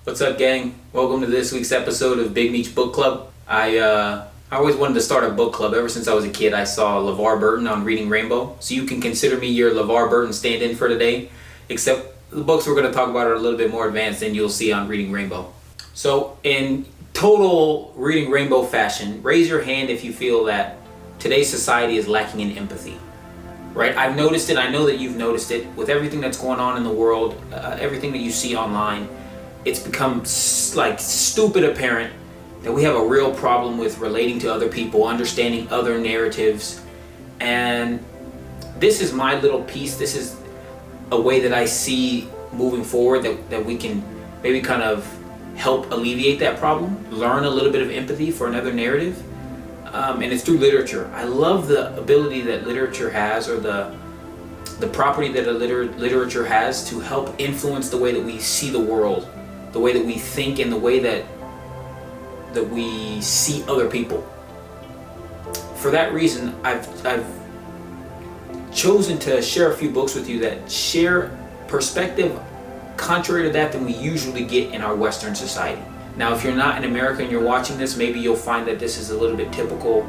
What's up, gang? Welcome to this week's episode of Big Meech Book Club. I always wanted to start a book club. Ever since I was a kid, I saw LeVar Burton on Reading Rainbow. So you can consider me your LeVar Burton stand-in for today. Except the books we're going to talk about are a little bit more advanced than you'll see on Reading Rainbow. So in total Reading Rainbow fashion, raise your hand if you feel that today's society is lacking in empathy. Right? I've noticed it. I know that you've noticed it. With everything that's going on in the world, everything that you see online, it's become like stupid apparent that we have a real problem with relating to other people, understanding other narratives. And this is my little piece. This is a way that I see moving forward that we can maybe kind of help alleviate that problem, learn a little bit of empathy for another narrative. And it's through literature. I love the ability that literature has, or the property that literature has to help influence the way that we see the world, the way that we think, and the way that we see other people. For that reason, I've chosen to share a few books with you that share perspective contrary to that than we usually get in our Western society. Now, if you're not in America and you're watching this, maybe you'll find that this is a little bit typical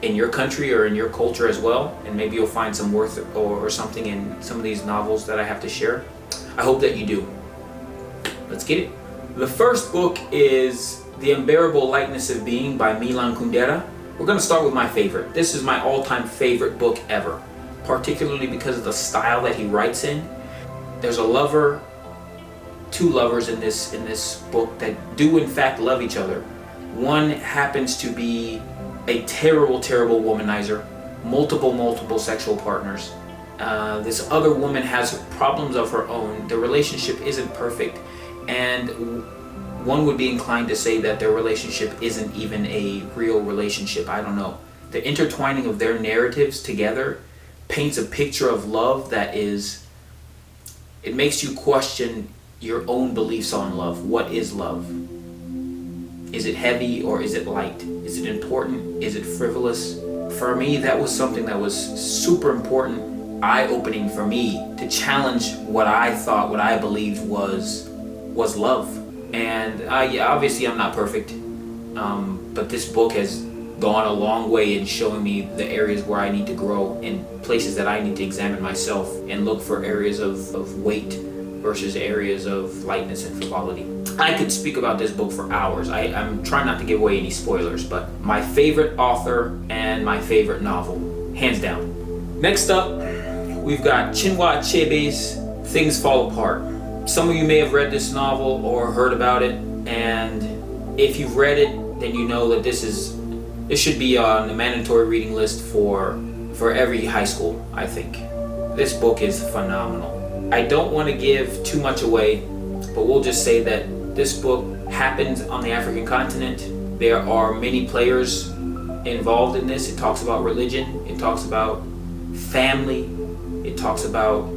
in your country or in your culture as well, and maybe you'll find some worth or something in some of these novels that I have to share. I hope that you do. Let's get it. The first book is The Unbearable Lightness of Being by Milan Kundera. We're going to start with my favorite. This is my all-time favorite book ever, particularly because of the style that he writes in. There's a lover, two lovers in this book that do in fact love each other. One happens to be a terrible womanizer, multiple sexual partners. This other woman has problems of her own. The relationship isn't perfect, and one would be inclined to say that their relationship isn't even a real relationship. I don't know. The intertwining of their narratives together paints a picture of love that is, it makes you question your own beliefs on love. What is love? Is it heavy or is it light? Is it important? Is it frivolous? For me, that was something that was super important, eye-opening for me, to challenge what I thought, what I believed was love. And obviously I'm not perfect, but this book has gone a long way in showing me the areas where I need to grow and places that I need to examine myself and look for areas of weight versus areas of lightness and frivolity. I could speak about this book for hours. I'm trying not to give away any spoilers, but my favorite author and my favorite novel, hands down. Next up, we've got Chinua Achebe's Things Fall Apart. Some of you may have read this novel or heard about it, and if you've read it, then you know that this should be on the mandatory reading list for every high school, I think. This book is phenomenal. I don't want to give too much away, but we'll just say that this book happens on the African continent. There are many players involved in this. It talks about religion, it talks about family, it talks about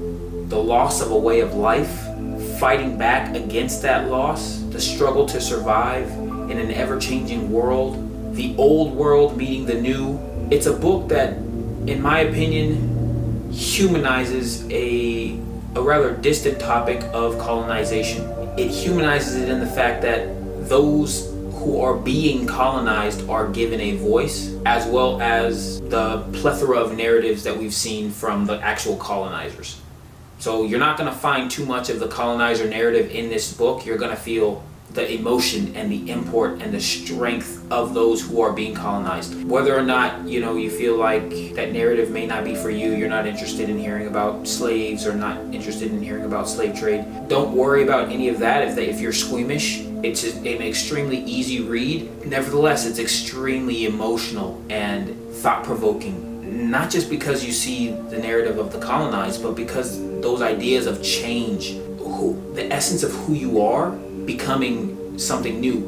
the loss of a way of life, fighting back against that loss, the struggle to survive in an ever-changing world, the old world meeting the new. It's a book that, in my opinion, humanizes a rather distant topic of colonization. It humanizes it in the fact that those who are being colonized are given a voice, as well as the plethora of narratives that we've seen from the actual colonizers. So you're not going to find too much of the colonizer narrative in this book. You're going to feel the emotion and the import and the strength of those who are being colonized. Whether or not, you feel like that narrative may not be for you, you're not interested in hearing about slaves or not interested in hearing about slave trade, don't worry about any of that. If you're squeamish, it's an extremely easy read. Nevertheless, it's extremely emotional and thought-provoking. Not just because you see the narrative of the colonized, but because those ideas of change, the essence of who you are, becoming something new,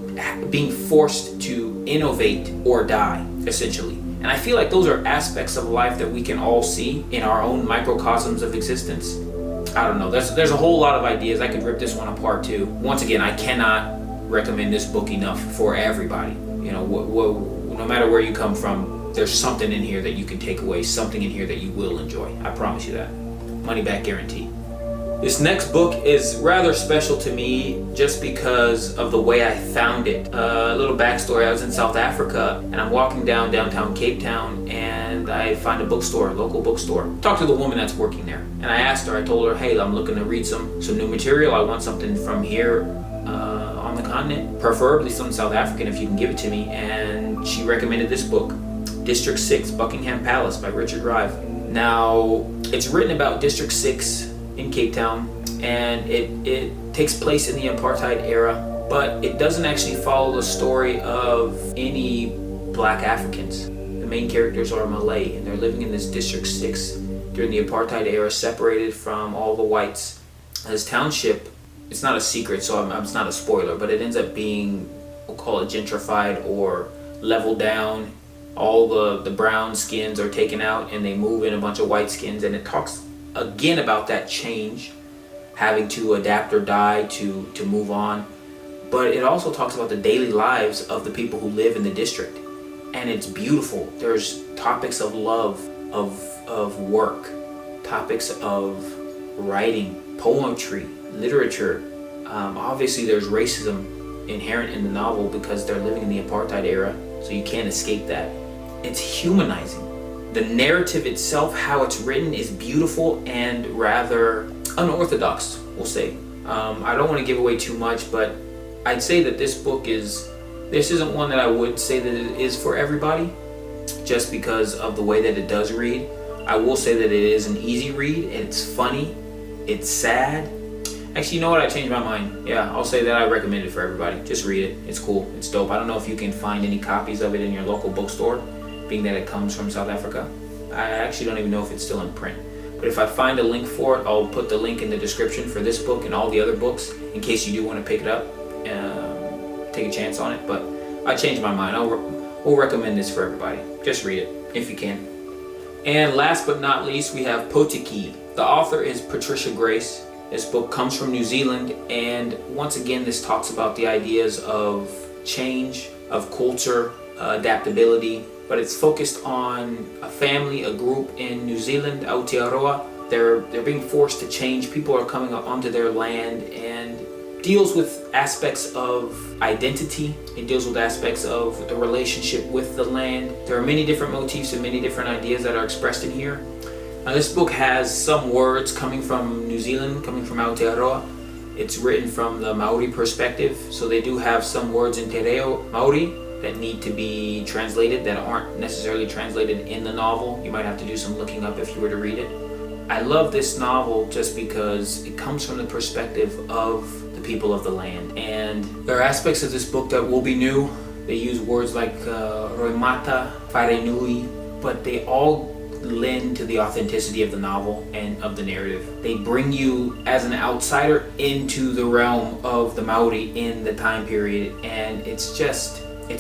being forced to innovate or die, essentially. And I feel like those are aspects of life that we can all see in our own microcosms of existence. I don't know, there's a whole lot of ideas. I could rip this one apart too. Once again, I cannot recommend this book enough for everybody. No matter where you come from, there's something in here that you can take away, something in here that you will enjoy. I promise you that. Money back guarantee. This next book is rather special to me just because of the way I found it. A little backstory, I was in South Africa and I'm walking down downtown Cape Town and I find a bookstore, a local bookstore. Talk to the woman that's working there. And I asked her, I told her, hey, I'm looking to read some new material. I want something from here on the continent, preferably some South African if you can give it to me. And she recommended this book, District 6, Buckingham Palace by Richard Rive. Now, it's written about District 6 in Cape Town, and it takes place in the apartheid era, but it doesn't actually follow the story of any black Africans. The main characters are Malay, and they're living in this District 6 during the apartheid era, separated from all the whites. This township, it's not a secret, so it's not a spoiler, but it ends up being, we'll call it gentrified or leveled down. All the brown skins are taken out and they move in a bunch of white skins, and it talks again about that change, having to adapt or die to move on. But it also talks about the daily lives of the people who live in the district, and it's beautiful. There's topics of love, of work, topics of writing, poetry, literature. Obviously there's racism inherent in the novel because they're living in the apartheid era, so you can't escape that. It's humanizing. The narrative itself, how it's written, is beautiful and rather unorthodox, we'll say. I don't want to give away too much, but I'd say that this isn't one that I would say that it is for everybody, just because of the way that it does read. I will say that it is an easy read, it's funny, it's sad. Actually, you know what? I changed my mind. Yeah, I'll say that I recommend it for everybody. Just read it. It's cool. It's dope. I don't know if you can find any copies of it in your local bookstore, being that it comes from South Africa. I actually don't even know if it's still in print. But if I find a link for it, I'll put the link in the description for this book and all the other books in case you do want to pick it up, take a chance on it. But I changed my mind. We'll recommend this for everybody. Just read it if you can. And last but not least, we have Pakiki. The author is Patricia Grace. This book comes from New Zealand, and once again, this talks about the ideas of change, of culture, adaptability, but it's focused on a family, a group in New Zealand, Aotearoa. They're being forced to change. People are coming up onto their land, and deals with aspects of identity. It deals with aspects of the relationship with the land. There are many different motifs and many different ideas that are expressed in here. This book has some words coming from New Zealand, coming from Aotearoa. It's written from the Maori perspective, so they do have some words in Te Reo Maori that need to be translated that aren't necessarily translated in the novel. You might have to do some looking up if you were to read it. I love this novel just because it comes from the perspective of the people of the land. And there are aspects of this book that will be new. They use words like roimata, whare nui, but they all lend to the authenticity of the novel and of the narrative. They bring you as an outsider into the realm of the Maori in the time period, and it's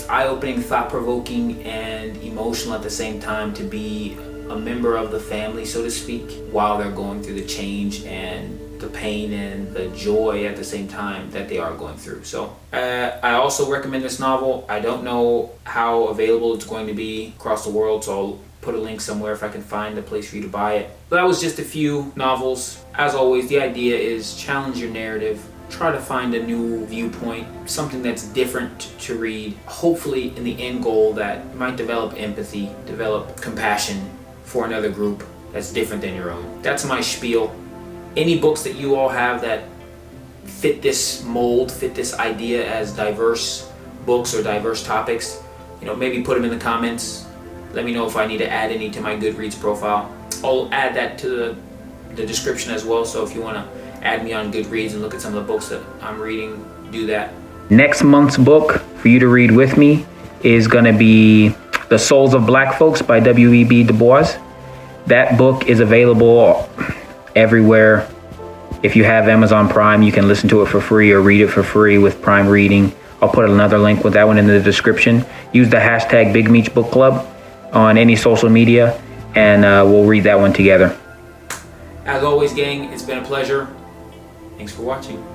eye-opening, thought-provoking, and emotional at the same time to be a member of the family, so to speak, while they're going through the change and the pain and the joy at the same time that they are going through. So I also recommend this novel. I don't know how available it's going to be across the world, so I'll put a link somewhere if I can find a place for you to buy it. But that was just a few novels. As always, the idea is challenge your narrative, try to find a new viewpoint, something that's different to read, hopefully in the end goal that you might develop empathy, develop compassion for another group that's different than your own. That's my spiel. Any books that you all have that fit this mold, fit this idea as diverse books or diverse topics, maybe put them in the comments. Let me know if I need to add any to my Goodreads profile. I'll add that to the description as well, so if you want to add me on Goodreads and look at some of the books that I'm reading, do that. Next month's book for you to read with me is going to be The Souls of Black Folks by W.E.B. Du Bois. That book is available everywhere. If you have Amazon Prime, you can listen to it for free or read it for free with Prime Reading. I'll put another link with that one in the description. Use the hashtag Big Meech Book Club on any social media, and we'll read that one together. As always, gang, it's been a pleasure. Thanks for watching.